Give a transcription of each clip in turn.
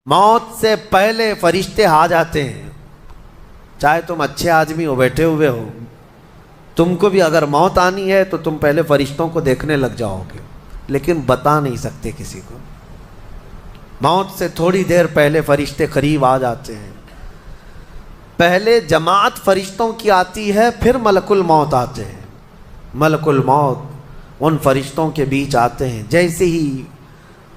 موت سے پہلے فرشتے آ جاتے ہیں. چاہے تم اچھے آدمی ہو، بیٹھے ہوئے ہو، تم کو بھی اگر موت آنی ہے تو تم پہلے فرشتوں کو دیکھنے لگ جاؤ گے، لیکن بتا نہیں سکتے کسی کو. موت سے تھوڑی دیر پہلے فرشتے قریب آ جاتے ہیں. پہلے جماعت فرشتوں کی آتی ہے، پھر ملک الموت آتے ہیں. ملک الموت ان فرشتوں کے بیچ آتے ہیں. جیسے ہی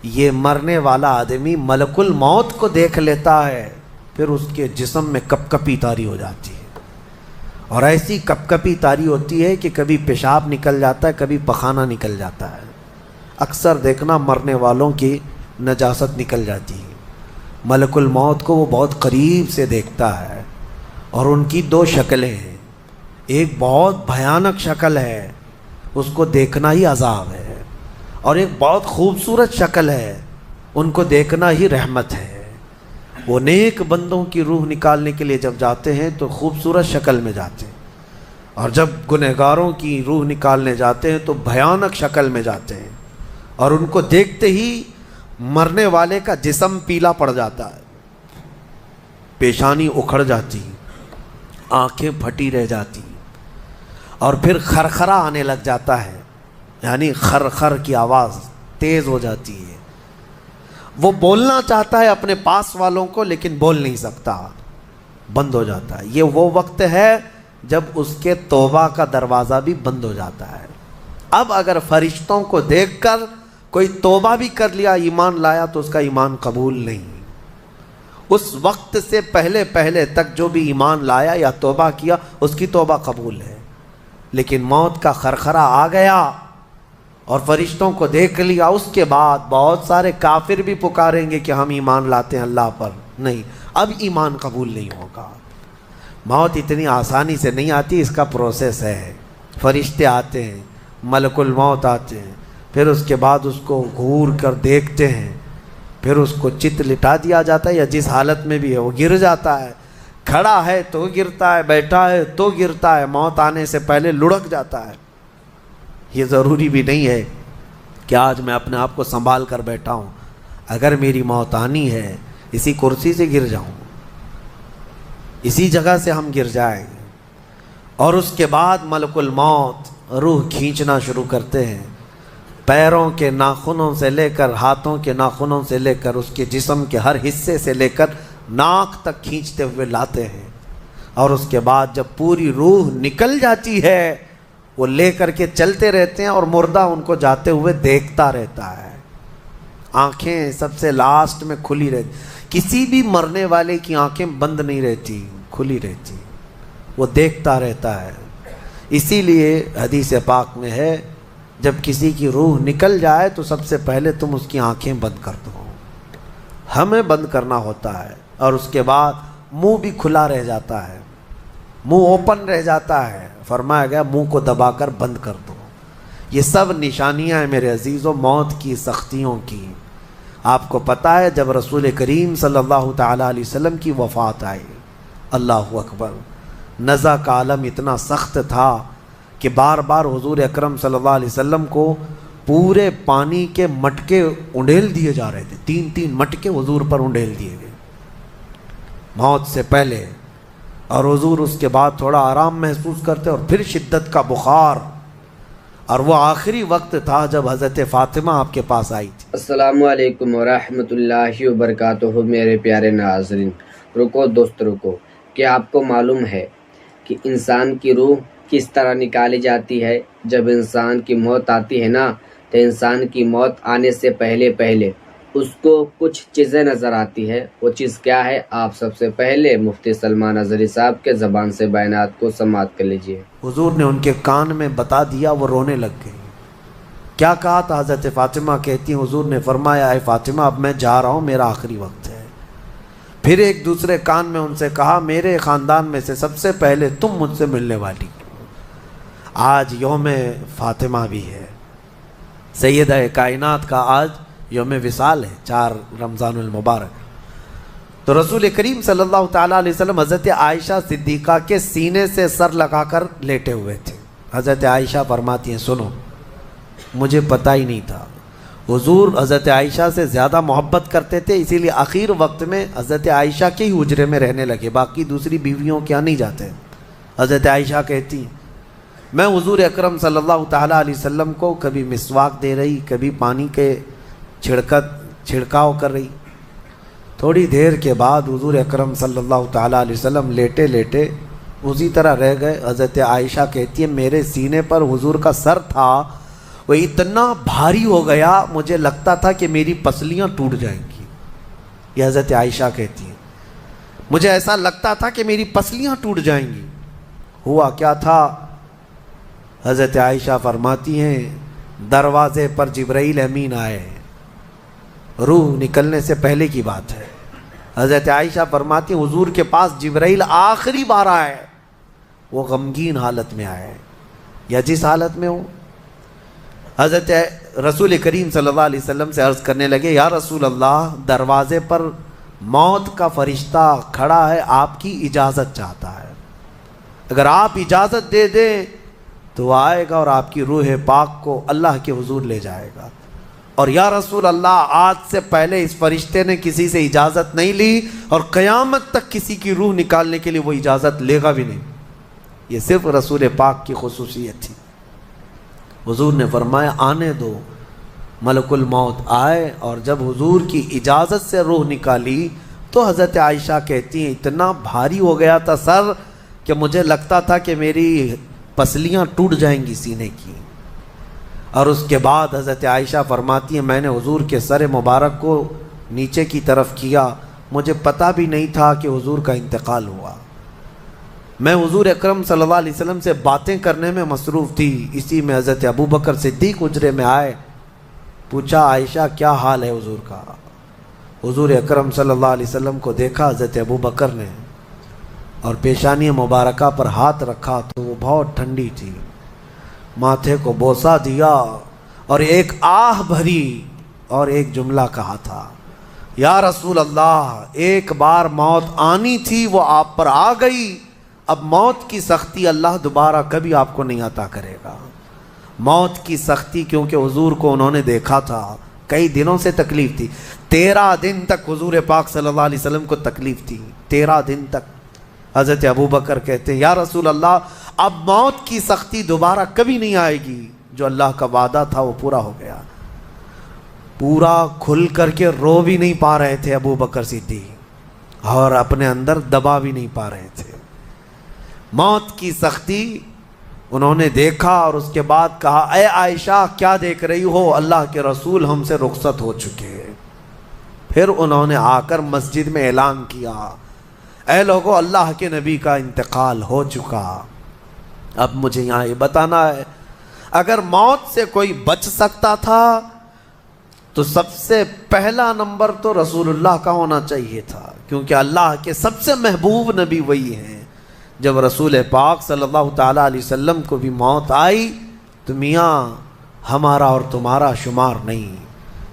یہ مرنے والا آدمی ملک الموت کو دیکھ لیتا ہے، پھر اس کے جسم میں کپ کپی طاری ہو جاتی ہے، اور ایسی کپ کپی طاری ہوتی ہے کہ کبھی پیشاب نکل جاتا ہے، کبھی پخانہ نکل جاتا ہے. اکثر دیکھنا مرنے والوں کی نجاست نکل جاتی ہے. ملک الموت کو وہ بہت قریب سے دیکھتا ہے، اور ان کی دو شکلیں ہیں. ایک بہت بھیانک شکل ہے، اس کو دیکھنا ہی عذاب ہے، اور ایک بہت خوبصورت شکل ہے، ان کو دیکھنا ہی رحمت ہے. وہ نیک بندوں کی روح نکالنے کے لیے جب جاتے ہیں تو خوبصورت شکل میں جاتے ہیں، اور جب گنہگاروں کی روح نکالنے جاتے ہیں تو بھیانک شکل میں جاتے ہیں، اور ان کو دیکھتے ہی مرنے والے کا جسم پیلا پڑ جاتا ہے، پیشانی اکھڑ جاتی، آنکھیں پھٹی رہ جاتی، اور پھر خرخرا آنے لگ جاتا ہے، یعنی خرخر کی آواز تیز ہو جاتی ہے. وہ بولنا چاہتا ہے اپنے پاس والوں کو، لیکن بول نہیں سکتا، بند ہو جاتا ہے. یہ وہ وقت ہے جب اس کے توبہ کا دروازہ بھی بند ہو جاتا ہے. اب اگر فرشتوں کو دیکھ کر کوئی توبہ بھی کر لیا، ایمان لایا، تو اس کا ایمان قبول نہیں. اس وقت سے پہلے پہلے تک جو بھی ایمان لایا یا توبہ کیا، اس کی توبہ قبول ہے. لیکن موت کا خرخرا آ گیا اور فرشتوں کو دیکھ لیا، اس کے بعد بہت سارے کافر بھی پکاریں گے کہ ہم ایمان لاتے ہیں اللہ پر. نہیں، اب ایمان قبول نہیں ہوگا. موت اتنی آسانی سے نہیں آتی، اس کا پروسیس ہے. فرشتے آتے ہیں، ملک الموت آتے ہیں، پھر اس کے بعد اس کو گھور کر دیکھتے ہیں، پھر اس کو چت لٹا دیا جاتا ہے، یا جس حالت میں بھی ہے وہ گر جاتا ہے. کھڑا ہے تو گرتا ہے، بیٹھا ہے تو گرتا ہے، موت آنے سے پہلے لڑک جاتا ہے. یہ ضروری بھی نہیں ہے کہ آج میں اپنے آپ کو سنبھال کر بیٹھا ہوں. اگر میری موت آنی ہے، اسی کرسی سے گر جاؤں، اسی جگہ سے ہم گر جائیں. اور اس کے بعد ملک الموت روح کھینچنا شروع کرتے ہیں. پیروں کے ناخنوں سے لے کر ہاتھوں کے ناخنوں سے لے کر اس کے جسم کے ہر حصے سے لے کر ناک تک کھینچتے ہوئے لاتے ہیں. اور اس کے بعد جب پوری روح نکل جاتی ہے، وہ لے کر کے چلتے رہتے ہیں، اور مردہ ان کو جاتے ہوئے دیکھتا رہتا ہے. آنکھیں سب سے لاسٹ میں کھلی رہتی. کسی بھی مرنے والے کی آنکھیں بند نہیں رہتی، کھلی رہتی، وہ دیکھتا رہتا ہے. اسی لیے حدیث پاک میں ہے، جب کسی کی روح نکل جائے تو سب سے پہلے تم اس کی آنکھیں بند کر دو. ہمیں بند کرنا ہوتا ہے، اور اس کے بعد منہ بھی کھلا رہ جاتا ہے، منہ اوپن رہ جاتا ہے. فرمایا گیا منہ کو دبا کر بند کر دو. یہ سب نشانیاں ہیں میرے عزیزوں موت کی سختیوں کی. آپ کو پتہ ہے جب رسول کریم صلی اللہ تعالیٰ علیہ وسلم کی وفات آئی، اللہ اکبر، نزع کا عالم اتنا سخت تھا کہ بار بار حضور اکرم صلی اللہ علیہ وسلم کو پورے پانی کے مٹکے انڈیل دیے جا رہے تھے. 3 مٹکے حضور پر انڈیل دیے گئے موت سے پہلے، اور حضور اس کے بعد تھوڑا آرام محسوس کرتے، اور پھر شدت کا بخار. اور وہ آخری وقت تھا جب حضرت فاطمہ آپ کے پاس آئی تھی. السلام علیکم ورحمۃ اللہ وبرکاتہ. میرے پیارے ناظرین، رکو دوست رکو. کیا آپ کو معلوم ہے کہ انسان کی روح کس طرح نکالی جاتی ہے؟ جب انسان کی موت آتی ہے نا، تو انسان کی موت آنے سے پہلے پہلے اس کو کچھ چیزیں نظر آتی ہے. وہ چیز کیا ہے؟ آپ سب سے پہلے مفتی سلمان اظہری صاحب کے زبان سے بیانات کو سماعت کر لیجئے. حضور نے ان کے کان میں بتا دیا، وہ رونے لگ گئی. کیا کہا تھا؟ حضرت فاطمہ کہتی ہیں حضور نے فرمایا، اے فاطمہ اب میں جا رہا ہوں، میرا آخری وقت ہے. پھر ایک دوسرے کان میں ان سے کہا، میرے خاندان میں سے سب سے پہلے تم مجھ سے ملنے والی. آج یوم فاطمہ بھی ہے، سیدہ کائنات کا آج یوم وصال ہے، 4 رمضان المبارک. تو رسول کریم صلی اللہ تعالیٰ علیہ وسلم حضرت عائشہ صدیقہ کے سینے سے سر لگا کر لیٹے ہوئے تھے. حضرت عائشہ فرماتی ہیں، سنو، مجھے پتہ ہی نہیں تھا. حضور حضرت عائشہ سے زیادہ محبت کرتے تھے، اسی لیے آخر وقت میں حضرت عائشہ کے ہی حجرے میں رہنے لگے، باقی دوسری بیویوں کیا نہیں جاتے۔ حضرت عائشہ کہتی ہیں میں حضور اکرم صلی اللہ تعالیٰ علیہ وسلم کو کبھی مسواک دے رہی، کبھی پانی کے چھڑکاؤ کر رہی۔ تھوڑی دیر کے بعد حضور اکرم صلی اللہ تعالیٰ علیہ وسلم لیٹے لیٹے اسی طرح رہ گئے۔ حضرت عائشہ کہتی ہے میرے سینے پر حضور کا سر تھا، وہ اتنا بھاری ہو گیا مجھے لگتا تھا کہ میری پسلیاں ٹوٹ جائیں گی۔ یہ حضرت عائشہ کہتی ہیں مجھے ایسا لگتا تھا کہ میری پسلیاں ٹوٹ جائیں گی۔ ہوا کیا تھا؟ حضرت عائشہ فرماتی ہیں دروازے پر جبرائیل امین آئے، روح نکلنے سے پہلے کی بات ہے۔ حضرت عائشہ فرماتی ہیں حضور کے پاس جبرائیل آخری بار آئے، وہ غمگین حالت میں آئے یا جس حالت میں ہو۔ حضرت رسول کریم صلی اللہ علیہ وسلم سے عرض کرنے لگے یا رسول اللہ، دروازے پر موت کا فرشتہ کھڑا ہے، آپ کی اجازت چاہتا ہے، اگر آپ اجازت دے دیں تو وہ آئے گا اور آپ کی روح پاک کو اللہ کے حضور لے جائے گا۔ اور یا رسول اللہ، آج سے پہلے اس فرشتے نے کسی سے اجازت نہیں لی اور قیامت تک کسی کی روح نکالنے کے لیے وہ اجازت لے گا بھی نہیں۔ یہ صرف رسول پاک کی خصوصیت تھی۔ حضور نے فرمایا آنے دو۔ ملک الموت آئے اور جب حضور کی اجازت سے روح نکالی تو حضرت عائشہ کہتی ہیں اتنا بھاری ہو گیا تھا سر کہ مجھے لگتا تھا کہ میری پسلیاں ٹوٹ جائیں گی سینے کی۔ اور اس کے بعد حضرت عائشہ فرماتی ہیں میں نے حضور کے سر مبارک کو نیچے کی طرف کیا، مجھے پتہ بھی نہیں تھا کہ حضور کا انتقال ہوا۔ میں حضور اکرم صلی اللہ علیہ وسلم سے باتیں کرنے میں مصروف تھی، اسی میں حضرت ابو بکر صدیق حجرے میں آئے، پوچھا عائشہ کیا حال ہے حضور کا؟ حضور اکرم صلی اللہ علیہ وسلم کو دیکھا حضرت ابو بکر نے اور پیشانی مبارکہ پر ہاتھ رکھا تو وہ بہت ٹھنڈی تھی، ماتھے کو بوسہ دیا اور ایک آہ بھری اور ایک جملہ کہا تھا یا رسول اللہ، ایک بار موت آنی تھی وہ آپ پر آ گئی، اب موت کی سختی اللہ دوبارہ کبھی آپ کو نہیں عطا کرے گا۔ موت کی سختی کیونکہ حضور کو انہوں نے دیکھا تھا، کئی دنوں سے تکلیف تھی، 13 دن تک حضور پاک صلی اللہ علیہ وسلم کو تکلیف تھی، 13 دن تک۔ حضرت ابو بکر کہتے ہیں یا رسول اللہ، اب موت کی سختی دوبارہ کبھی نہیں آئے گی، جو اللہ کا وعدہ تھا وہ پورا ہو گیا۔ پورا کھل کر کے رو بھی نہیں پا رہے تھے ابو بکر صدیق اور اپنے اندر دبا بھی نہیں پا رہے تھے۔ موت کی سختی انہوں نے دیکھا اور اس کے بعد کہا اے عائشہ کیا دیکھ رہی ہو، اللہ کے رسول ہم سے رخصت ہو چکے۔ پھر انہوں نے آ کر مسجد میں اعلان کیا اے لوگو، اللہ کے نبی کا انتقال ہو چکا۔ اب مجھے یہاں یہ بتانا ہے اگر موت سے کوئی بچ سکتا تھا تو سب سے پہلا نمبر تو رسول اللہ کا ہونا چاہیے تھا، کیونکہ اللہ کے سب سے محبوب نبی وہی ہیں۔ جب رسول پاک صلی اللہ تعالیٰ علیہ وسلم کو بھی موت آئی تو میاں ہمارا اور تمہارا شمار نہیں،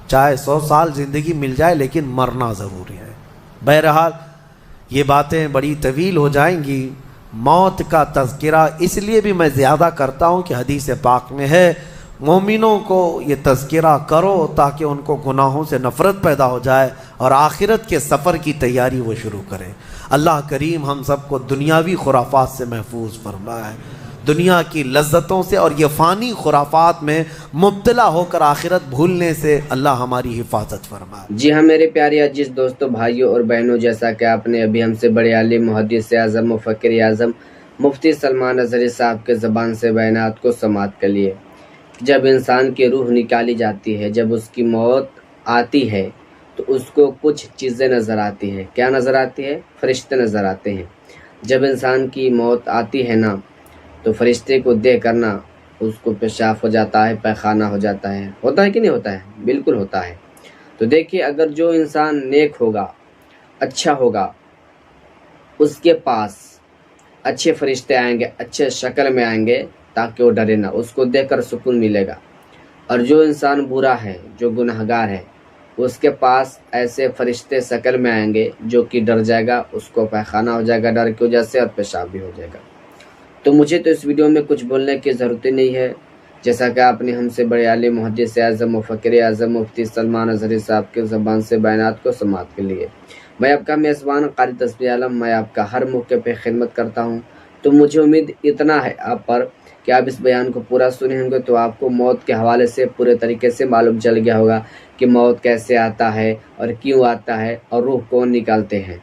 چاہے 100 سال زندگی مل جائے لیکن مرنا ضروری ہے۔ بہرحال یہ باتیں بڑی طویل ہو جائیں گی۔ موت کا تذکرہ اس لیے بھی میں زیادہ کرتا ہوں کہ حدیث پاک میں ہے مومنوں کو یہ تذکرہ کرو تاکہ ان کو گناہوں سے نفرت پیدا ہو جائے اور آخرت کے سفر کی تیاری وہ شروع کریں۔ اللہ کریم ہم سب کو دنیاوی خرافات سے محفوظ فرمائے، دنیا کی لذتوں سے اور یہ فانی خرافات میں مبتلا ہو کر آخرت بھولنے سے اللہ ہماری حفاظت فرمائے۔ جی ہاں میرے پیارے عزیز دوستوں، بھائیوں اور بہنوں، جیسا کہ آپ نے ابھی ہم سے بڑے عالم، محدث اعظم، مفکر اعظم مفتی سلمان اظہری صاحب کے زبان سے بیانات کو سماعت کر لیے۔ جب انسان کی روح نکالی جاتی ہے، جب اس کی موت آتی ہے تو اس کو کچھ چیزیں نظر آتی ہیں۔ کیا نظر آتی ہے؟ فرشتے نظر آتے ہیں۔ جب انسان کی موت آتی ہے نا تو فرشتے کو دیکھ کر نا اس کو پیشاب ہو جاتا ہے، پیخانہ ہو جاتا ہے۔ ہوتا ہے کہ نہیں ہوتا ہے؟ بالکل ہوتا ہے۔ تو دیکھیے اگر جو انسان نیک ہوگا، اچھا ہوگا، اس کے پاس اچھے فرشتے آئیں گے، اچھے شکل میں آئیں گے تاکہ وہ ڈرے نہ، اس کو دیکھ کر سکون ملے گا۔ اور جو انسان برا ہے، جو گنہگار ہے، اس کے پاس ایسے فرشتے شکل میں آئیں گے جو کہ ڈر جائے گا، اس کو پیخانہ ہو جائے گا ڈر کی وجہ سے اور پیشاب بھی ہو جائے گا۔ تو مجھے تو اس ویڈیو میں کچھ بولنے کی ضرورت نہیں ہے۔ جیسا کہ آپ نے ہم سے بڑے عالم محدث اعظم مفکر اعظم مفتی سلمان اظہری صاحب کے زبان سے بیانات کو سماعت کر لیے۔ میں آپ کا میزبان قاری تسبیح عالم، میں آپ کا ہر موقع پہ خدمت کرتا ہوں۔ تو مجھے امید اتنا ہے آپ پر کہ آپ اس بیان کو پورا سنے ہوں گے تو آپ کو موت کے حوالے سے پورے طریقے سے معلوم چل گیا ہوگا کہ موت کیسے آتا ہے اور کیوں آتا ہے اور روح کون نکالتے ہیں۔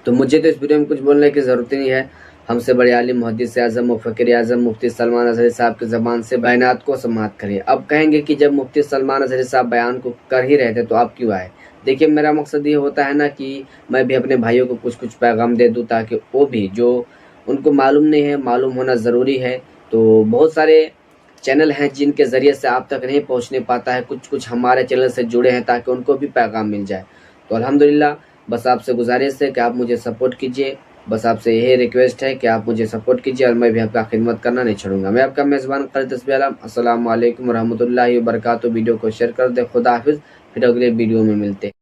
تو مجھے تو اس ویڈیو میں کچھ بولنے کی ضرورت نہیں ہے، ہم سے بڑے عالم محدث اعظم مفکر اعظم مفتی سلمان اظہری صاحب کی زبان سے بیانات کو سماعت کریے۔ اب کہیں گے کہ جب مفتی سلمان اظہری صاحب بیان کو کر ہی رہے تھے تو آپ کیوں آئے؟ دیکھیے میرا مقصد یہ ہوتا ہے نا کہ میں بھی اپنے بھائیوں کو کچھ پیغام دے دوں تاکہ وہ بھی جو ان کو معلوم نہیں ہے، معلوم ہونا ضروری ہے۔ تو بہت سارے چینل ہیں جن کے ذریعے سے آپ تک نہیں پہنچنے پاتا ہے، کچھ ہمارے چینل سے جڑے ہیں تاکہ ان کو بھی پیغام مل جائے۔ تو الحمدللہ بس آپ سے گزارش ہے کہ آپ مجھے سپورٹ کیجئے، بس آپ سے یہی ریکویسٹ ہے کہ آپ مجھے سپورٹ کیجئے اور میں بھی آپ کا خدمت کرنا نہیں چھوڑوں گا۔ میں آپ کا میزبان قاری تسبیح عالم، السلام علیکم ورحمۃ اللہ وبرکاتہ۔ ویڈیو کو شیئر کر دیں۔ خدا حافظ، پھر اگلے ویڈیو میں ملتے ہیں۔